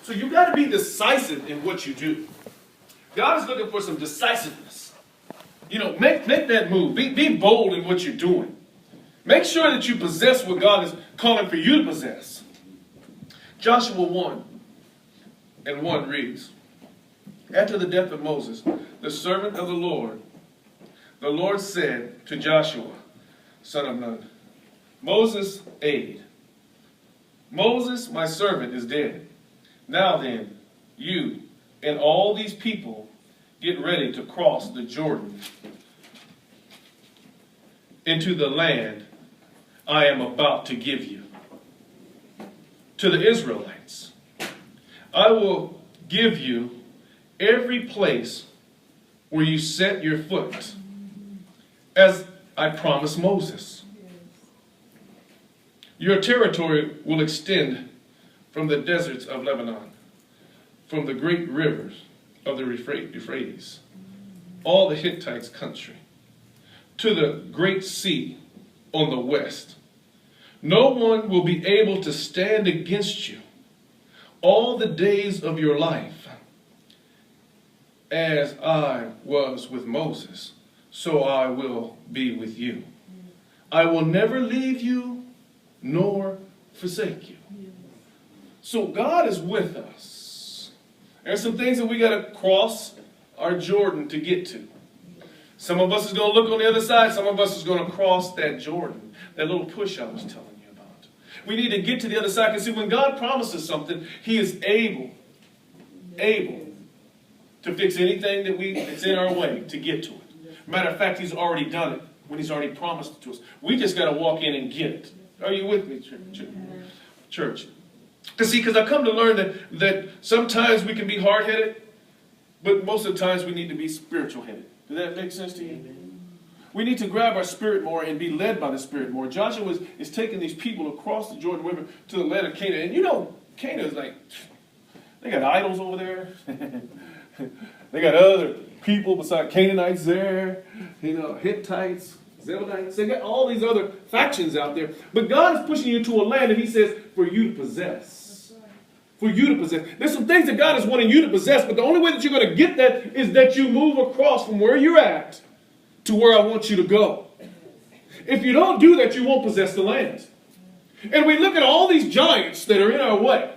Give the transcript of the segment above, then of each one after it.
So you got to be decisive in what you do. God is looking for some decisiveness. Make that move. Be bold in what you're doing. Make sure that you possess what God is calling for you to possess. Joshua 1:1 reads, after the death of Moses, the servant of the Lord said to Joshua, son of Nun, Moses' aide, Moses, my servant, is dead. Now then, you and all these people get ready to cross the Jordan into the land I am about to give you. To the Israelites, I will give you every place where you set your foot, as I promised Moses. Your territory will extend from the deserts of Lebanon, from the great rivers of the Euphrates, all the Hittites' country, to the great sea on the west. No one will be able to stand against you all the days of your life. As I was with Moses, so I will be with you. I will never leave you nor forsake you. So God is with us. There's some things that we got to cross our Jordan to get to. Some of us is going to look on the other side. Some of us is going to cross that Jordan, that little push I was telling you about. We need to get to the other side, because see, when God promises something, He is able to fix anything that's in our way to get to it. Matter of fact, He's already done it when He's already promised it to us. We just got to walk in and get it. Are you with me, church? Because I come to learn that sometimes we can be hard-headed, but most of the times we need to be spiritual-headed. Does that make sense to you? Amen. We need to grab our spirit more and be led by the Spirit more. Joshua is taking these people across the Jordan River to the land of Canaan. And Canaan is like, they got idols over there. They got other people beside Canaanites there. Hittites, Zebedites. They got all these other factions out there. But God is pushing you to a land that He says for you to possess. For you to possess. There's some things that God is wanting you to possess, but the only way that you're going to get that is that you move across from where you're at to where I want you to go. If you don't do that, you won't possess the land. And we look at all these giants that are in our way.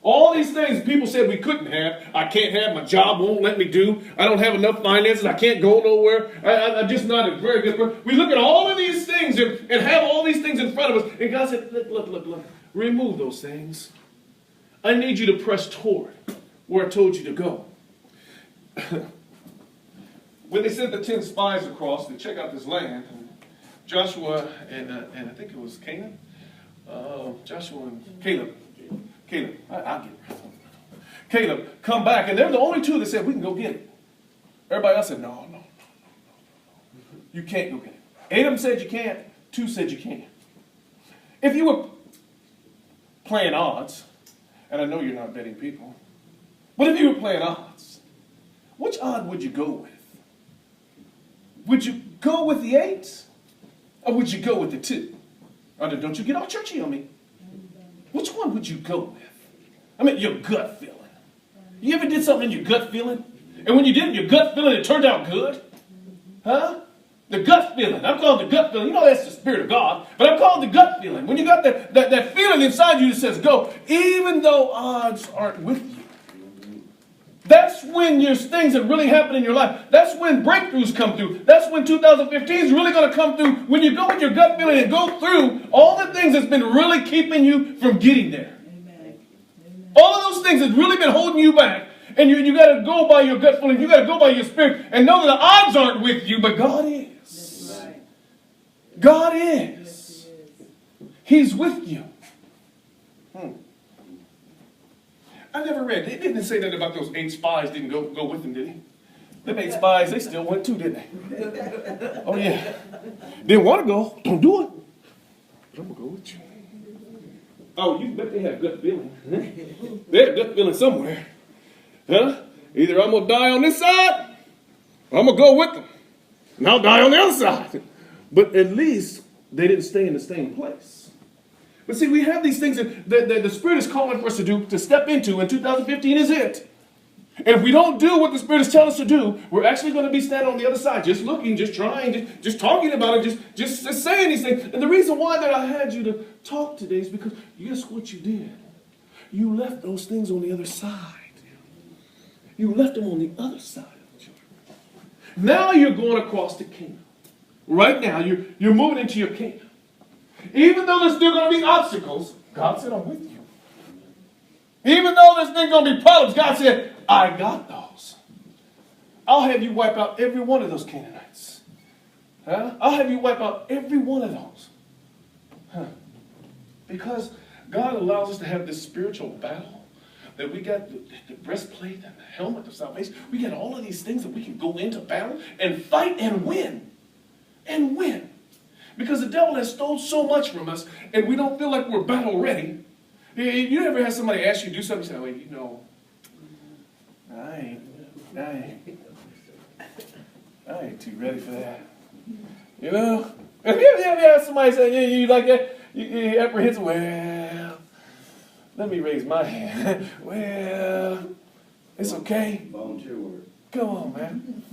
All these things people said we couldn't have. I can't have. My job won't let me do. I don't have enough finances. I can't go nowhere. I'm just not a very good person. We look at all of these things and have all these things in front of us. And God said, look. Remove those things. I need you to press toward where I told you to go. When they sent the 10 spies across to check out this land, Joshua and I think it was Canaan, Joshua and Caleb, I'll get it. Caleb come back, and they're the only two that said, we can go get it. Everybody else said, no. You can't go get it. 8 of them said you can't. 2 said you can. If you were playing odds, and I know you're not betting people, but if you were playing odds, which odd would you go with? Would you go with the 8? Or would you go with the 2? Don't you get all churchy on me. Which one would you go with? I mean, your gut feeling. You ever did something in your gut feeling? And when you did it in your gut feeling, it turned out good? Huh? The gut feeling. I'm calling the gut feeling. That's the Spirit of God. But I'm calling the gut feeling. When you got that feeling inside you that says go, even though odds aren't with you. That's when there's things that really happen in your life. That's when breakthroughs come through. That's when 2015 is really going to come through. When you go with your gut feeling and go through all the things that's been really keeping you from getting there. Amen. All of those things that's really been holding you back. And you got to go by your gut feeling. You got to go by your spirit and know that the odds aren't with you, but God is. That's right. God is. He's with you. I never read. It didn't say that about those 8 spies didn't go with him, did he? Them 8 spies, they still went too, didn't they? Oh, yeah. Didn't want to go. Don't do it. But I'm going to go with you. Oh, you bet they have gut feeling. They have gut feeling somewhere. Huh? Either I'm going to die on this side, or I'm going to go with them. And I'll die on the other side. But at least they didn't stay in the same place. But see, we have these things that the Spirit is calling for us to do, to step into, and 2015 is it. And if we don't do what the Spirit is telling us to do, we're actually going to be standing on the other side, just looking, just trying, just talking about it, just saying these things. And the reason why that I had you to talk today is because guess what you did? You left those things on the other side. You left them on the other side of the Jordan. Now you're going across the kingdom. Right now, you're moving into your kingdom. Even though there's still going to be obstacles, God said, I'm with you. Even though there's still going to be problems, God said, I got those. I'll have you wipe out every one of those Canaanites. Huh? I'll have you wipe out every one of those. Huh? Because God allows us to have this spiritual battle, that we got the breastplate and the helmet of salvation. We got all of these things that we can go into battle and fight and win. And win. Because the devil has stolen so much from us, and we don't feel like we're battle ready. You ever had somebody ask you to do something, you say, well, you know, I ain't too ready for that. You know? If you ever had somebody say, yeah, you like that? You apprehensive, well, let me raise my hand. Well, it's okay. Volunteer work. Come on, man.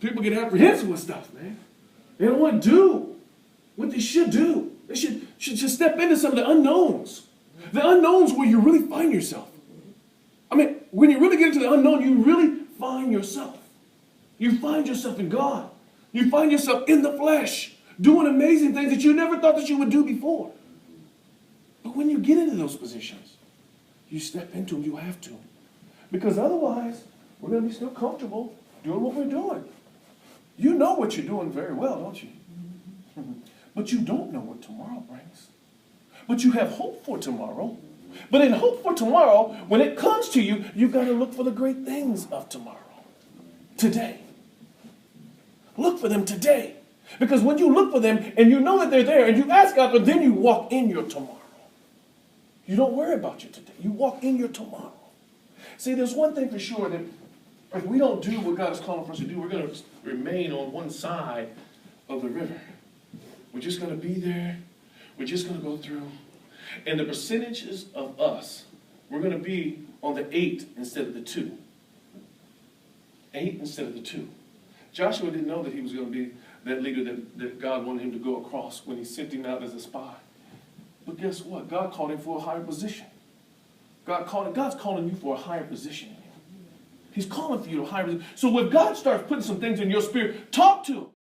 People get apprehensive with stuff, man. They don't want to do what they should do. They should just step into some of the unknowns. The unknowns where you really find yourself. I mean, when you really get into the unknown, you really find yourself. You find yourself in God. You find yourself in the flesh, doing amazing things that you never thought that you would do before. But when you get into those positions, you step into them, you have to. Because otherwise, we're going to be still comfortable doing what we're doing. You know what you're doing very well, don't you? But you don't know what tomorrow brings. But you have hope for tomorrow. But in hope for tomorrow, when it comes to you, you've got to look for the great things of tomorrow. Today. Look for them today. Because when you look for them and you know that they're there and you ask God, but then you walk in your tomorrow. You don't worry about your today. You walk in your tomorrow. See, there's one thing for sure, that if we don't do what God is calling for us to do, we're going to remain on one side of the river. We're just going to be there. We're just going to go through. And the percentages of us, we're going to be on the 8 instead of the 2. 8 instead of the 2. Joshua didn't know that he was going to be that leader that God wanted him to go across when he sent him out as a spy. But guess what? God called him for a higher position. God's calling you for a higher position. He's calling for you to a higher position. So when God starts putting some things in your spirit, talk to him.